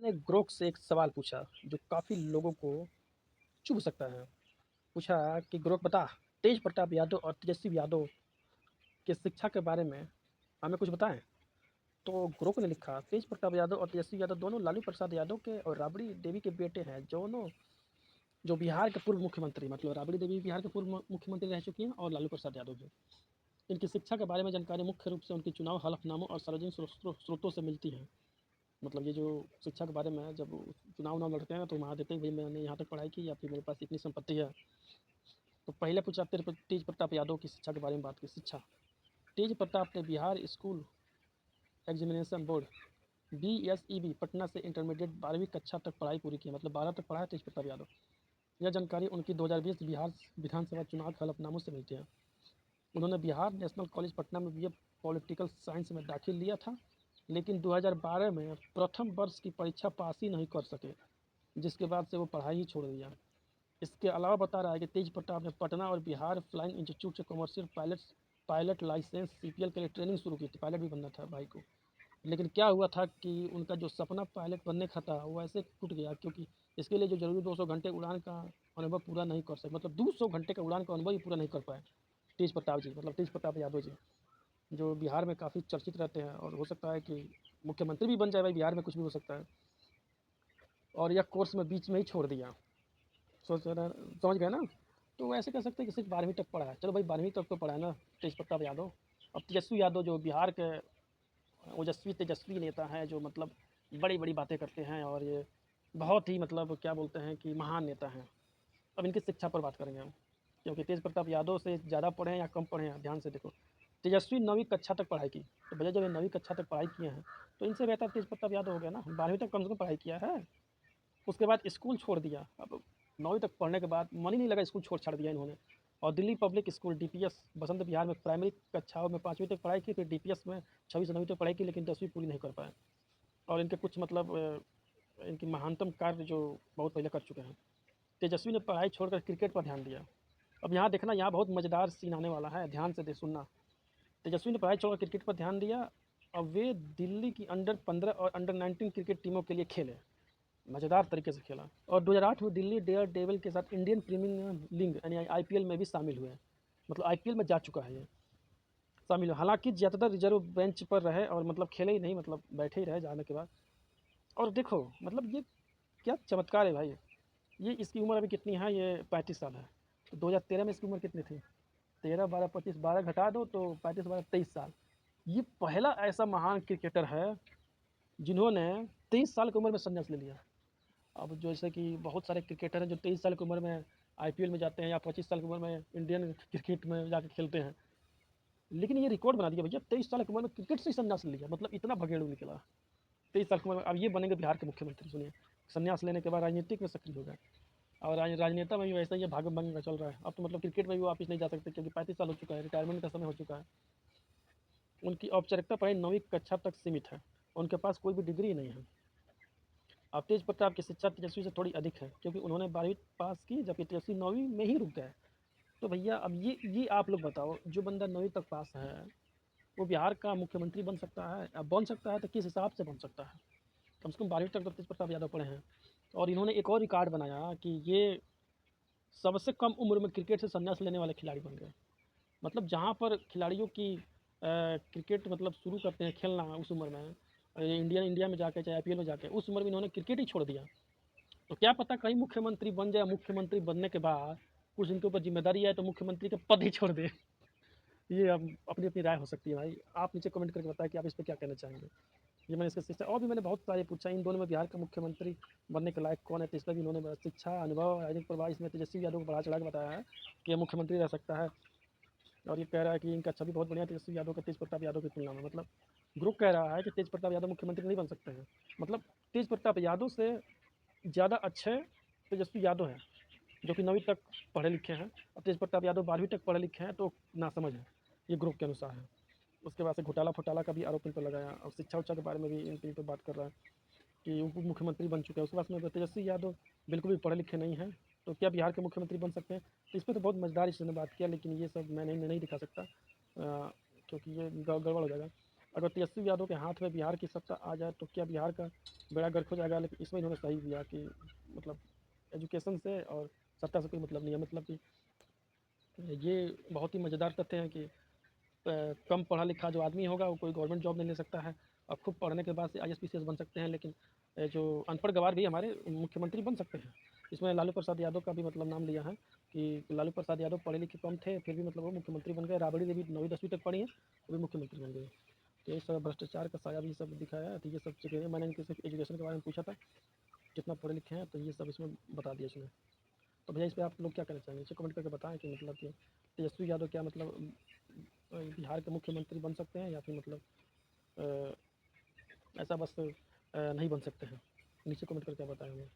ने ग्रोक से एक सवाल पूछा जो काफ़ी लोगों को चुभ सकता है। पूछा कि ग्रोक बता, तेज प्रताप यादव और तेजस्वी यादव के शिक्षा के बारे में हमें कुछ बताएं। तो ग्रोक ने लिखा, तेज प्रताप यादव और तेजस्वी यादव दोनों लालू प्रसाद यादव के और राबड़ी देवी के बेटे हैं। दोनों जो बिहार के पूर्व मुख्यमंत्री, मतलब राबड़ी देवी बिहार के पूर्व मुख्यमंत्री रह चुकी हैं और लालू प्रसाद यादव भी। इनकी शिक्षा के बारे में जानकारी मुख्य रूप से उनकी चुनाव हलफनामों और सार्वजनिक स्रोतों से मिलती है। मतलब ये जो शिक्षा के बारे में है, जब चुनाव लड़ते हैं तो वहाँ देते हैं भाई मैंने यहाँ तक पढ़ाई की या फिर मेरे पास इतनी संपत्ति है। तो पहले पूछा तेज प्रताप यादव की शिक्षा के बारे में बात की। शिक्षा, तेज प्रताप ने Bihar school examination board BSEB Patna से इंटरमीडिएट 12वीं कक्षा तक पढ़ाई पूरी की। मतलब 12 तक पढ़ा है तेज प्रताप यादव। यह जानकारी उनकी 2020 बिहार विधानसभा चुनाव के हलफनामों से मिलती है। उन्होंने बिहार नेशनल कॉलेज पटना में BA पॉलिटिकल साइंस में दाखिल लिया था, लेकिन 2012 में प्रथम वर्ष की परीक्षा पास ही नहीं कर सके, जिसके बाद से वो पढ़ाई ही छोड़ दिया। इसके अलावा बता रहा है कि तेज प्रताप ने पटना और बिहार फ्लाइंग इंस्टीट्यूट से कमर्शियल पायलट लाइसेंस CPL के लिए ट्रेनिंग शुरू की थी। पायलट भी बनना था भाई को, लेकिन क्या हुआ था कि उनका जो सपना पायलट बनने का था वो ऐसे टूट गया, क्योंकि इसके लिए जो जरूरी 200 घंटे उड़ान का अनुभव पूरा नहीं कर सके। मतलब 200 घंटे का उड़ान का अनुभव ही पूरा नहीं कर पाए तेज प्रताप जी, मतलब तेज प्रताप यादव जी, जो बिहार में काफ़ी चर्चित रहते हैं और हो सकता है कि मुख्यमंत्री भी बन जाए। भाई बिहार में कुछ भी हो सकता है। और यह कोर्स में बीच में ही छोड़ दिया। सोच रहे, समझ गए ना। तो ऐसे कह सकते हैं कि सिर्फ 12वीं तक पढ़ा है। चलो भाई 12वीं तक तो पढ़ा है ना तेज प्रताप यादव। अब तेजस्वी यादव जो बिहार के ओजस्वी तेजस्वी नेता हैं, जो मतलब बड़ी बड़ी बातें करते हैं और ये बहुत ही मतलब क्या बोलते हैं कि महान नेता हैं। अब इनकी शिक्षा पर बात करेंगे हम, क्योंकि तेज प्रताप यादव से ज़्यादा पढ़े हैं या कम पढ़े हैं, ध्यान से देखो। तेजस्वी 9वीं कक्षा तक पढ़ाई की, तो भैया जब ये 9वीं कक्षा तक पढ़ाई किए हैं तो इनसे बेहतर तेज प्रताप यादव हो गया ना। 12वीं तक कम से कम पढ़ाई किया है। उसके बाद स्कूल छोड़ दिया। अब 9वीं तक पढ़ने के बाद मन ही नहीं लगा, स्कूल छोड़ छाड़ दिया इन्होंने। और Delhi public school DPS Basant Vihar में प्राइमरी कक्षाओं में 5वीं तक पढ़ाई की, फिर DPS में 6वीं से 9वीं तक पढ़ाई की, लेकिन 10वीं पूरी नहीं कर पाए। और इनके कुछ मतलब इनकी महानतम कार्य जो बहुत पहले कर चुके हैं। तेजस्वी ने पढ़ाई छोड़कर क्रिकेट पर ध्यान दिया। अब यहाँ देखना, यहाँ बहुत मज़ेदार सीन आने वाला है, ध्यान से सुनना। तेजस्वी ने पढ़ाई छोड़कर क्रिकेट पर ध्यान दिया। अब वे दिल्ली की अंडर 15 और अंडर 19 क्रिकेट टीमों के लिए खेले, मज़ेदार तरीके से खेला। और 2008 में दिल्ली डेयर डेविल के साथ इंडियन प्रीमियर लीग यानी IPL में भी शामिल हुए। मतलब IPL में जा चुका है ये, शामिल हुआ। हालांकि ज़्यादातर रिजर्व बेंच पर रहे और मतलब खेले ही नहीं, मतलब बैठे ही रहे जाने के बाद। और देखो मतलब ये क्या चमत्कार है भाई। ये इसकी उम्र अभी कितनी है, ये 35 साल है। तो 2013 में इसकी उम्र कितनी थी? 13 12 25 12 घटा दो तो 35 12 23 साल। ये पहला ऐसा महान क्रिकेटर है जिन्होंने 23 साल की उम्र में संन्यास ले लिया। अब जैसे कि बहुत सारे क्रिकेटर हैं जो 23 साल की उम्र में IPL में जाते हैं या 25 साल की उम्र में इंडियन क्रिकेट में जाकर खेलते हैं, लेकिन ये रिकॉर्ड बना दिया भैया। 23 साल की उम्र में क्रिकेट से ही संन्यास ले लिया, मतलब इतना भगेड़ू निकला 23 साल की उम्र में। अब ये बनेंगे बिहार के मुख्यमंत्री, सुनिए। संन्यास लेने के बाद राजनीतिक में सक्रिय हो गए और राजनेता में भी वैसा ही भागम भंग का चल रहा है। अब तो मतलब क्रिकेट में भी वापस नहीं जा सकते, क्योंकि 35 साल हो चुका है, रिटायरमेंट का समय हो चुका है। उनकी औपचारिकता पढ़ाई 9वीं कक्षा तक सीमित है। उनके पास कोई भी डिग्री नहीं है। अब तेज प्रताप की शिक्षा तेजस्वी से थोड़ी अधिक है, क्योंकि उन्होंने 12वीं पास की, जबकि तेजस्वी 9वीं में ही रुक गए। तो भैया अब ये आप लोग बताओ, जो बंदा 9वीं तक पास है वो बिहार का मुख्यमंत्री बन सकता है? अब बन सकता है तो किस हिसाब से बन सकता है? कम से कम 12वीं तक तो तेज प्रताप यादव पढ़े हैं। और इन्होंने एक और रिकॉर्ड बनाया कि ये सबसे कम उम्र में क्रिकेट से संन्यास लेने वाले खिलाड़ी बन गए। मतलब जहाँ पर खिलाड़ियों की क्रिकेट मतलब शुरू करते हैं खेलना उस उम्र में, इंडिया में जाके चाहे IPL में जाके, उस उम्र में इन्होंने क्रिकेट ही छोड़ दिया। तो क्या पता कहीं मुख्यमंत्री बन जाए, मुख्यमंत्री बनने के बाद कुछ इनके ऊपर जिम्मेदारी आए तो मुख्यमंत्री का पद ही छोड़ दे। ये अब अपनी अपनी राय हो सकती है भाई। आप नीचे कमेंट करके बताएं कि आप इस पर क्या कहना चाहेंगे। ये मैंने इसका शिक्षा, और भी मैंने बहुत सारे पूछा इन दोनों में बिहार का मुख्यमंत्री बनने के लायक कौन है, तो इसका भी इन्होंने शिक्षा अनुभव राजनीतिक प्रभाव इसमें तेजस्वी यादव को बढ़ा चढ़ा के बताया है कि ये मुख्यमंत्री रह सकता है। और ये कह रहा है कि इनका छवि बहुत बढ़िया तेजस्वी यादव का तेज प्रताप यादव की तुलना में। मतलब ग्रुप कह रहा है कि तेज प्रताप यादव मुख्यमंत्री नहीं बन सकते हैं। मतलब तेज प्रताप यादव से ज़्यादा अच्छे तेजस्वी यादव हैं, जो कि 9वीं तक पढ़े लिखे हैं। और तेज प्रताप यादव 12वीं तक पढ़े लिखे हैं, तो नासमझ है, ये ग्रुप के अनुसार है। उसके बाद से घोटाला फोटाला का भी आरोप इन पर लगाया, और शिक्षा उच्छा के बारे में भी इन पर बात कर रहा है कि उप मुख्यमंत्री बन चुके हैं। उसके बाद में तेजस्वी यादव बिल्कुल भी पढ़े लिखे नहीं हैं, तो क्या बिहार के मुख्यमंत्री बन सकते हैं? तो इस पर तो बहुत मज़ेदार इसने बात किया, लेकिन ये सब मैं नहीं दिखा सकता, क्योंकि ये गड़बड़ हो जाएगा। अगर तेजस्वी यादव के हाथ में बिहार की सत्ता आ जाए तो क्या बिहार का बेड़ा गर्क हो जाएगा? लेकिन इसमें इन्होंने सही दिया कि मतलब एजुकेशन से और सत्ता से कोई मतलब नहीं है। मतलब कि ये बहुत ही मज़ेदार तथ्य है कि कम पढ़ा लिखा जो आदमी होगा वो कोई गवर्नमेंट जॉब नहीं ले सकता है और खूब पढ़ने के बाद से आईएएस पीसीएस बन सकते हैं, लेकिन जो अनपढ़ गँवार भी हमारे मुख्यमंत्री बन सकते हैं। इसमें लालू प्रसाद यादव का भी मतलब नाम लिया है कि लालू प्रसाद यादव पढ़े लिखे कम थे, फिर भी मतलब वो मुख्यमंत्री बन गए। राबड़ी देवी 9वीं 10वीं तक पढ़ी हैं, वो भी मुख्यमंत्री बन गई। तो ये सब भ्रष्टाचार का साया भी सब दिखाया है। तो ये सब चीज़ें मैंने इनके सिर्फ एजुकेशन के बारे में पूछा था, कितना पढ़े लिखे हैं, तो ये सब इसमें बता दिया इसने। तो भैया इस पे आप लोग क्या कहना चाहेंगे? नीचे कमेंट करके बताएं कि मतलब कि तेजस्वी यादव क्या मतलब बिहार के मुख्यमंत्री बन सकते हैं या फिर मतलब ऐसा बस नहीं बन सकते हैं? नीचे कमेंट करके बताएं हमें।